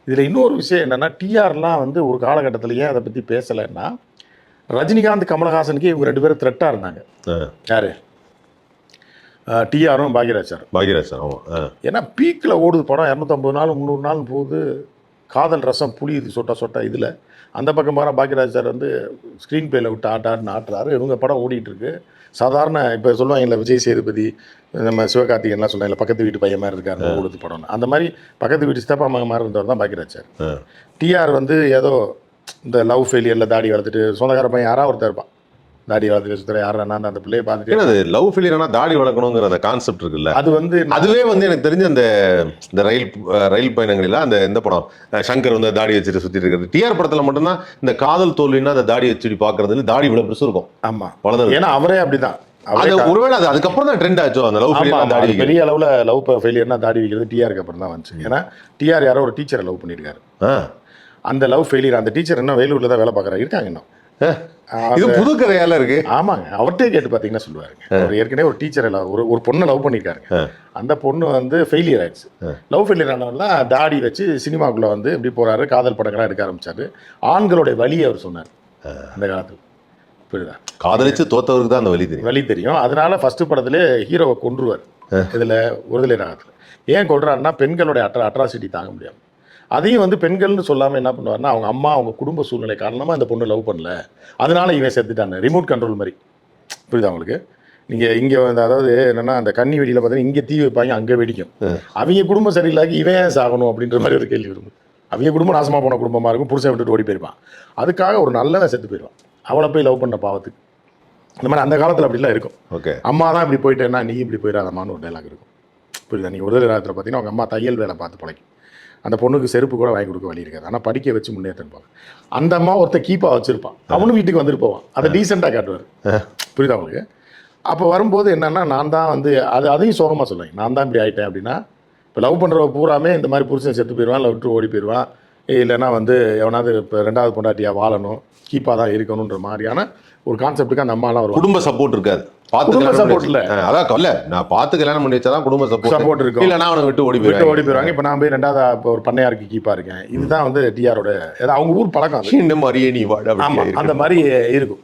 இதில் இன்னொரு விஷயம் என்னென்னா, டிஆர்லாம் வந்து ஒரு காலகட்டத்தில் ஏன் அதை பற்றி பேசலைன்னா, ரஜினிகாந்த் கமலஹாசனுக்கு இவங்க 2 பேரும் த்ரெட்டாக இருந்தாங்க. யார்? டிஆரும் பாக்யராஜ் சார். பாக்யராஜ் சார், ஆமாம். ஏன்னா பீக்கில் ஓடுது படம், 250 நாள் 300 நாள் போகுது, காதல் ரசம் புளியுது சொட்ட சொட்ட. இதில் அந்த பக்கம் பாரு பாக்யராஜ் சார் வந்து ஸ்க்ரீன் பிளேயில் விட்டு ஆட்டாடுன்னு ஆட்டுறாரு. இவங்க படம் ஓடிட்டுருக்கு. சாதாரண இப்போ சொல்லுவாங்கல்ல, விஜய் சேதுபதி, நம்ம சிவகார்த்திகேயன்லாம் சொல்லுவாங்கல்ல, பக்கத்து வீட்டு பையன் மாதிரி இருக்காரு ஓடுது படம்னு. அந்த மாதிரி பக்கத்து வீட்டு சித்தப்பா மகன் மாதிரி இருந்தவர் தான் பாக்யராஜ் சார். டிஆர் வந்து ஏதோ இந்த லவ் ஃபெயிலியரில் தாடி வளர்த்துட்டு சொந்தக்கார பையன் யாராவது ஒருத்தர் இருப்பான், தாடி வளர்த்துட்டு சுத்தர யாரா அந்த பிள்ளையை பார்த்துட்டு. அது லவ் ஃபெயிலியர்னா தாடி வளர்க்கணுங்கிற அந்த கான்செப்ட் இருக்குல்ல, அது வந்து அதுவே வந்து எனக்கு தெரிஞ்ச இந்த ரயில் பயணங்களில் அந்த இந்த படம் சங்கர் வந்து தாடி வச்சுட்டு சுற்றிட்டு இருக்கிறது. டிஆர் படத்தில் மட்டும்தான் இந்த காதல் தோல்வின்னா அந்த தாடி வச்சுட்டு பார்க்கறதுல தாடி இவ்வளோ பெருசு இருக்கும். ஆமாம், வளர்ந்து. ஏன்னா அவரே அப்படிதான். ஒருவேளை அது அதுக்கப்புறம் தான் ட்ரெண்ட் ஆச்சோ அந்த லவ் ஃபெயிலியர் தாடி. பெரிய அளவில் லவ் ஃபெயிலியர்னா தாடி வைக்கிறது டிஆருக்கு அப்புறம் தான் வந்துச்சு. ஏன்னா டிஆர் யாரோ ஒரு டீச்சரை லவ் பண்ணியிருக்காரு. அந்த லவ் ஃபெயிலியர் அந்த டீச்சர் இன்னும் வேலூரில் தான் வேலை பார்க்குறாரு, இருக்காங்க இன்னும். இது புது கதையால இருக்கு. ஆமாங்க, அவர்கிட்டே கேட்டு பார்த்தீங்கன்னா சொல்லுவாருங்க. அவர் ஏற்கனவே ஒரு டீச்சரை ஒரு பொண்ணை லவ் பண்ணியிருக்காருங்க. அந்த பொண்ணு வந்து ஃபெயிலியர் ஆயிடுச்சு. லவ் ஃபெயிலியர் ஆனவர்லாம் தாடி வச்சு சினிமாக்குள்ளே வந்து எப்படி போகிறாரு, காதல் படங்களாக எடுக்க ஆரம்பிச்சாரு. ஆண்களுடைய வழியை அவர் சொன்னார் அந்த காலத்தில். புரியுதா? காதலிச்சு தோத்தவருக்கு தான் அந்த வழி தெரியும். அதனால ஃபர்ஸ்ட் படத்திலே ஹீரோவை கொன்றுவார். இதில் ஒருதலை ராகத்தில் ஏன் கொள்றாருன்னா, பெண்களுடைய அட்ராசிட்டி தாங்க முடியாது. அதையும் வந்து பெண்கள்னு சொல்லாமல் என்ன பண்ணுவார்னா, அவங்க அம்மா அவங்க குடும்ப சூழ்நிலை காரணமாக இந்த பொண்ணு லவ் பண்ணல, அதனால இவன் செத்துட்டாங்க. ரிமோட் கண்ட்ரோல் மாதிரி. புரியுதா உங்களுக்கு? நீங்கள் இங்கே வந்து அதாவது என்னென்னா, அந்த கன்னி வெடியில் பார்த்தீங்கன்னா இங்கே தீ வைப்பாங்க, அங்கே வெடிக்கும். அவங்க குடும்பம் சரியில்லாக்கி இவன் ஏன் சாகணும் அப்படின்ற மாதிரி ஒரு கேள்வி வரும். அவங்க குடும்பம் நாசமாக போன குடும்பமாக இருக்கும், புருஷன் விட்டுட்டு ஓடி போயிருப்பான். அதுக்காக ஒரு நல்லவன் செத்து போயிடுவான், அவளை போய் லவ் பண்ண பாவத்துக்கு. இந்த மாதிரி அந்த காலத்தில் அப்படிலாம் இருக்கும். ஓகே, அம்மா தான் இப்படி போயிட்டேன்னா நீ இப்படி போயிடாதம்மான்னு ஒரு டைலாக் இருக்கும். புரியுதா? நீங்கள் ஒருதலை ராகத்தில் பார்த்தீங்கன்னா அவங்க அம்மா தையல் வேலை பார்த்து பழக்கும். அந்த பொண்ணுக்கு செருப்பு கூட வாங்கி கொடுக்க வழி இருக்காது, ஆனால் படிக்க வச்சு முன்னேற்றிருப்பாங்க. அந்த அம்மா ஒருத்தர் கீப்பாக வச்சுருப்பான், அவனும் வீட்டுக்கு வந்துட்டு போவான், அதை டீசெண்டாக காட்டுவார். புரியுதா உங்களுக்கு? அப்போ வரும்போது என்னென்னா, நான் தான் வந்து அதையும் சோகமாக சொல்லுவேன், நான் தான் இப்படி ஆகிட்டேன் அப்படின்னா. இப்போ லவ் பண்ணுறவ பூராமே இந்த மாதிரி புருஷன் செத்து போயிடுவான், இல்லை விட்டு ஓடி போயிடுவான், இல்லைன்னா வந்து எவனாவது இப்போ 2வது பொண்டாட்டியாக வாழணும், கீப்பாக தான் இருக்கணுன்ற மாதிரியான ஒரு கான்செப்டுக்கு அந்த அம்மாலாம் வரும். குடும்ப சப்போர்ட் இருக்காது. அதான் கொல்ல நான் பார்த்து கல்யாணம் பண்ணி வச்சாதான் குடும்ப சப்போர்ட் இருக்கும். இல்லை நான் அவனை விட்டு ஓடி போயிடுவாங்க. இப்போ நான் போய் 2வது இப்போ ஒரு பண்ணையாருக்கு கீப்பா இருக்கேன். இதுதான் வந்து டிஆரோட அவங்க ஊர் பழக்கம். இந்த மாதிரியே நீ வாட, அந்த மாதிரி இருக்கும்.